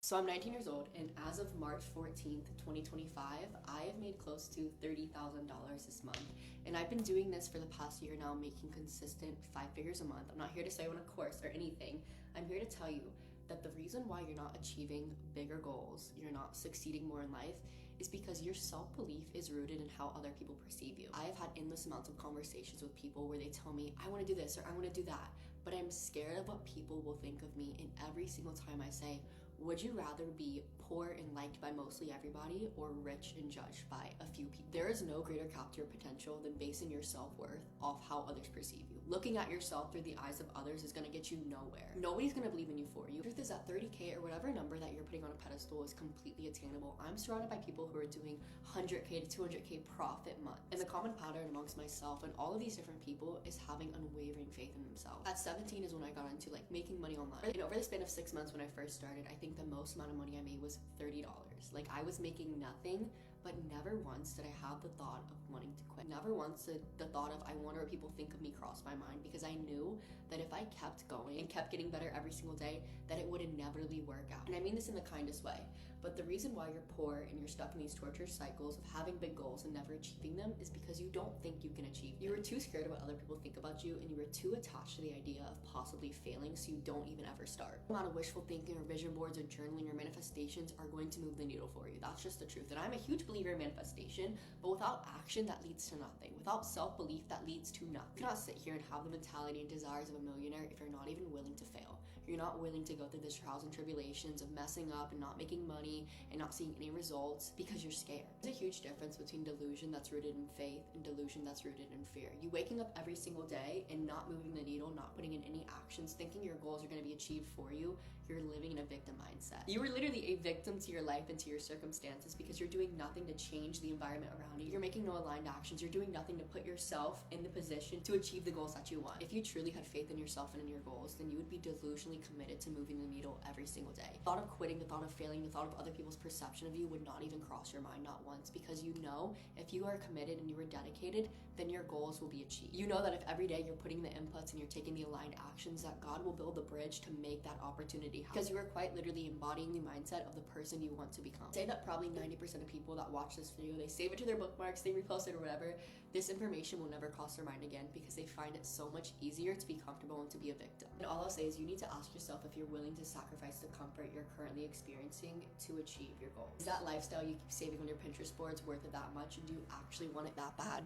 So I'm 19 years old, and as of March 14th, 2025, I have made close to $30,000 this month. And I've been doing this for the past year now, making consistent 5 figures a month. I'm not here to say I want a course or anything. I'm here to tell you that the reason why you're not achieving bigger goals, you're not succeeding more in life, is because your self-belief is rooted in how other people perceive you. I have had endless amounts of conversations with people where they tell me, I want to do this or I want to do that, but I'm scared of what people will think of me. And every single time I say, would you rather be poor and liked by mostly everybody or rich and judged by a few people? There is no greater cap to your potential than basing your self-worth off how others perceive you. Looking at yourself through the eyes of others is gonna get you nowhere. Nobody's gonna believe in you for you. The truth is that 30K or whatever number that you're putting on a pedestal is completely attainable. I'm surrounded by people who are doing 100K to 200K profit months. And the common pattern amongst myself and all of these different people is having unwavering faith in themselves. At 17 is when I got into making money online. And over the span of 6 months when I first started, I think the most amount of money I made was $30. I was making nothing, but never once did I have the thought of wanting to quit. Never once did the thought of I wonder what people think of me cross my mind, because I knew that if I kept going and kept getting better every single day, that it would inevitably work out. And I mean this in the kindest way, but the reason why you're poor and you're stuck in these torturous cycles of having big goals and never achieving them is because you don't think you can achieve them. You were too scared of what other people think about you, and you were too attached to the idea of possibly failing, so you don't even ever start. The amount of wishful thinking or vision boards or journaling or manifestations are going to move the needle for you. That's just the truth. And I'm a huge believer in manifestation, but without action, that leads to nothing. Without self-belief, that leads to nothing. You cannot sit here and have the mentality and desires of a millionaire if you're not even willing to fail. You're not willing to go through the trials and tribulations of messing up and not making money and not seeing any results because you're scared. There's a huge difference between delusion that's rooted in faith and delusion that's rooted in fear. You waking up every single day and not moving the needle, not putting in any actions, thinking your goals are going to be achieved for you, you're living in a victim mindset. You are literally a victim to your life and to your circumstances because you're doing nothing to change the environment around you. You're making no aligned actions. You're doing nothing to put yourself in the position to achieve the goals that you want. If you truly had faith in yourself and in your goals, then you would be delusionally committed to moving the needle every single day. The thought of quitting, the thought of failing, the thought of other people's perception of you would not even cross your mind, not once, because you know if you are committed and you are dedicated, then your goals will be achieved. You know that if every day you're putting the inputs and you're taking the aligned actions, that God will build the bridge to make that opportunity happen. Because you are quite literally embodying the mindset of the person you want to become. Say that probably 90% of people that watch this video, they save it to their bookmarks, they repost it or whatever, this information will never cross their mind again because they find it so much easier to be comfortable and to be a victim. And all I'll say is you need to ask yourself if you're willing to sacrifice the comfort you're currently experiencing to achieve your goal. Is that lifestyle you keep saving on your Pinterest boards worth it that much, and do you actually want it that bad?